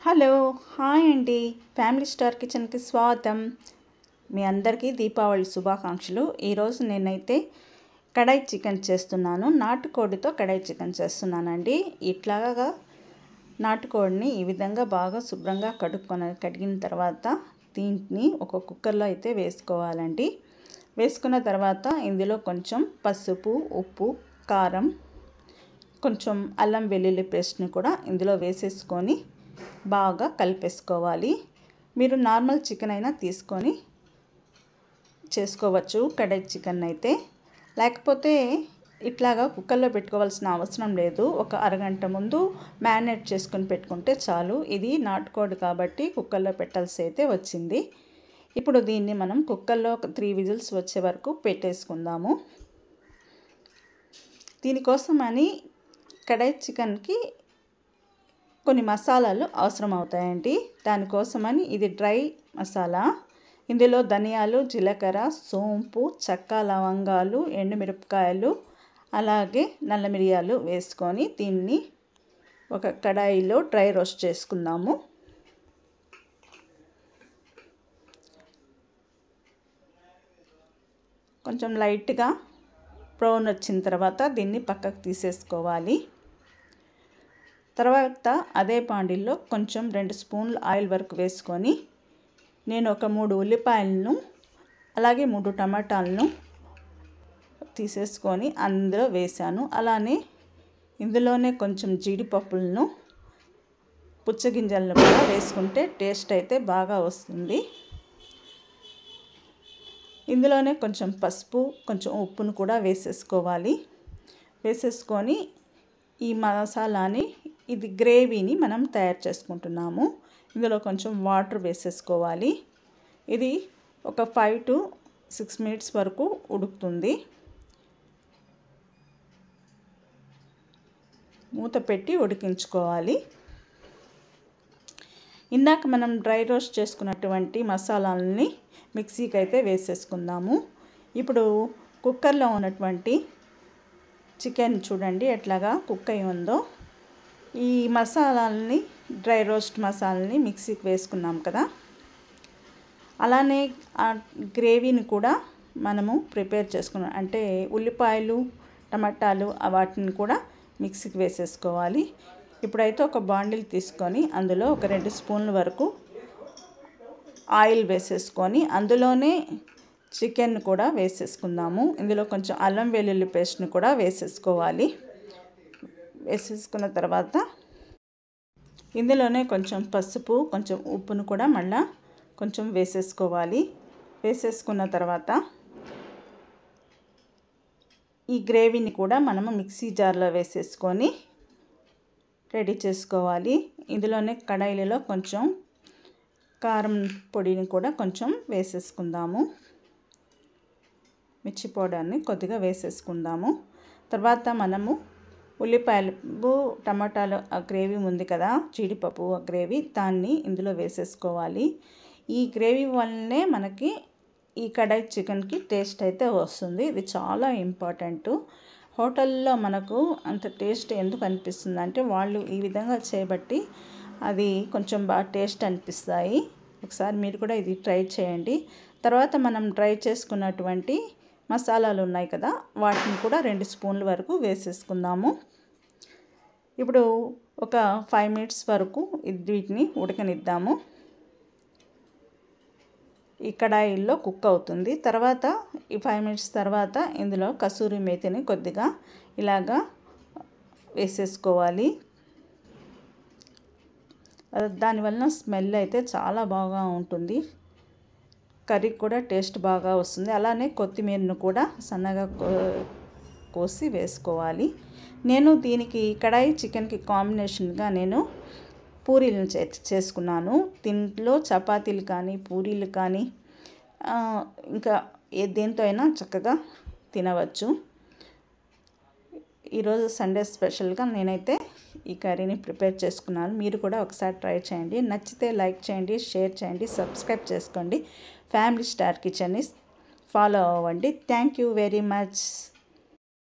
Hello hi అండి family star కిచెన్కి స్వాగతం. మీ అందరికీ దీపావళి శుభాకాంక్షలు. ఈరోజు నేనైతే కడాయి చికెన్ చేస్తున్నాను. నాటుకోడితో కడాయి చికెన్ చేస్తున్నానండి. ఇట్లాగా నాటుకోడిని ఈ విధంగా బాగా శుభ్రంగా కడిగిన తర్వాత దీన్ని ఒక కుక్కర్లో అయితే వేసుకోవాలండి. వేసుకున్న తర్వాత ఇందులో కొంచెం పసుపు, ఉప్పు, కారం, కొంచెం అల్లం వెల్లుల్లి పేస్ట్ని కూడా ఇందులో వేసేసుకొని బాగా కలిపేసుకోవాలి. మీరు నార్మల్ చికెన్ అయినా తీసుకొని చేసుకోవచ్చు కడాయి చికెన్ అయితే. లేకపోతే ఇట్లాగా కుక్కర్లో పెట్టుకోవాల్సిన అవసరం లేదు. ఒక అరగంట ముందు మ్యారినేట్ చేసుకొని పెట్టుకుంటే చాలు. ఇది నాటుకోడి కాబట్టి కుక్కర్లో పెట్టాల్సి అయితే వచ్చింది. ఇప్పుడు దీన్ని మనం కుక్కర్లో ఒక 3 విజిల్స్ వచ్చే వరకు పెట్టేసుకుందాము. దీనికోసమని కడాయి చికెన్కి కొన్ని మసాలాలు అవసరం అవుతాయండి. దానికోసమని ఇది డ్రై మసాలా. ఇందులో ధనియాలు, జీలకర్ర, సోంపు, చెక్క, లవంగాలు, ఎండుమిరపకాయలు, అలాగే నల్ల మిరియాలు వేసుకొని దీన్ని ఒక కడాయిలో డ్రై రోస్ట్ చేసుకుందాము. కొంచెం లైట్గా బ్రౌన్ వచ్చిన తర్వాత దీన్ని పక్కకు తీసేసుకోవాలి. తర్వాత అదే బాండిల్లో కొంచెం 2 స్పూన్లు ఆయిల్ వరకు వేసుకొని నేను ఒక 3 ఉల్లిపాయలను అలాగే 3 టమాటాలను తీసేసుకొని అందులో వేసాను. అలానే ఇందులోనే కొంచెం జీడిపప్పులను, పుచ్చగింజలను కూడా వేసుకుంటే టేస్ట్ అయితే బాగా వస్తుంది. ఇందులోనే కొంచెం పసుపు, కొంచెం ఉప్పును కూడా వేసేసుకోవాలి. వేసేసుకొని ఈ మసాలాని ఇది గ్రేవీని మనం తయారు చేసుకుంటున్నాము. ఇందులో కొంచెం వాటర్ వేసేసుకోవాలి. ఇది ఒక 5 to 6 minutes వరకు ఉడుకుతుంది. మూత పెట్టి ఉడికించుకోవాలి. ఇందాక మనం డ్రై రోస్ట్ చేసుకున్నటువంటి మసాలాలని మిక్సీకి అయితే వేసేసుకుందాము. ఇప్పుడు కుక్కర్లో ఉన్నటువంటి చికెన్ చూడండి ఎట్లాగా కుక్ అయి ఉందో. ఈ మసాలాలని డ్రై రోస్ట్ మసాలాని మిక్సీకి వేసుకున్నాం కదా, అలానే ఆ గ్రేవీని కూడా మనము ప్రిపేర్ చేసుకున్నాం. అంటే ఉల్లిపాయలు, టమాటాలు వాటిని కూడా మిక్సీకి వేసేసుకోవాలి. ఇప్పుడైతే ఒక బాండిల్ తీసుకొని అందులో ఒక 2 స్పూన్ల వరకు ఆయిల్ వేసేసుకొని అందులోనే చికెన్ కూడా వేసేసుకుందాము. ఇందులో కొంచెం అల్లం వెల్లుల్లి పేస్ట్ని కూడా వేసేసుకోవాలి. వేసేసుకున్న తర్వాత ఇందులోనే కొంచెం పసుపు, కొంచెం ఉప్పును కూడా మళ్ళీ కొంచెం వేసేసుకోవాలి. వేసేసుకున్న తర్వాత ఈ గ్రేవీని కూడా మనము మిక్సీ జార్లో వేసేసుకొని రెడీ చేసుకోవాలి. ఇందులోనే కడాయిలలో కొంచెం కారం పొడిని కూడా కొంచెం వేసేసుకుందాము. మిర్చి పౌడర్ని కొద్దిగా వేసేసుకుందాము. తర్వాత మనము ఉల్లిపాయలు, టమాటాలు ఆ గ్రేవీ ఉంది కదా, జీడిపప్పు ఆ గ్రేవీ, దాన్ని ఇందులో వేసేసుకోవాలి. ఈ గ్రేవీ వల్లనే మనకి ఈ కడాయి చికెన్కి టేస్ట్ అయితే వస్తుంది. ఇది చాలా ఇంపార్టెంట్. హోటల్లో మనకు అంత టేస్ట్ ఎందుకు అనిపిస్తుంది అంటే వాళ్ళు ఈ విధంగా చేయబట్టి అది కొంచెం బాగా టేస్ట్ అనిపిస్తాయి. ఒకసారి మీరు కూడా ఇది ట్రై చేయండి. తర్వాత మనం డ్రై చేసుకున్నటువంటి మసాలాలు ఉన్నాయి కదా, వాటిని కూడా 2 స్పూన్ల వరకు వేసేసుకుందాము. ఇప్పుడు ఒక 5 minutes వరకు వీటిని ఉడకనిద్దాము. ఈ కడాయిల్లో కుక్ అవుతుంది. తర్వాత ఈ 5 minutes తర్వాత ఇందులో కసూరి మేతిని కొద్దిగా ఇలాగా వేసేసుకోవాలి. దానివల్ల స్మెల్ అయితే చాలా బాగా ఉంటుంది. కర్రీ కూడా టేస్ట్ బాగా వస్తుంది. అలానే కొత్తిమీరను కూడా సన్నగా కోసి వేసుకోవాలి. నేను దీనికి కడాయి చికెన్కి కాంబినేషన్గా నేను పూరీలను చేసుకున్నాను. దీంట్లో చపాతీలు కానీ, పూరీలు కానీ ఇంకా దేంతో అయినా చక్కగా తినవచ్చు. ఈరోజు సండే స్పెషల్గా నేనైతే ఈ కర్రీని ప్రిపేర్ చేసుకున్నాను. మీరు కూడా ఒకసారి ట్రై చేయండి. నచ్చితే లైక్ చేయండి, షేర్ చేయండి, సబ్స్క్రైబ్ చేసుకోండి. ఫ్యామిలీ స్టార్ కిచెన్ని ఫాలో అవ్వండి. Thank you very much.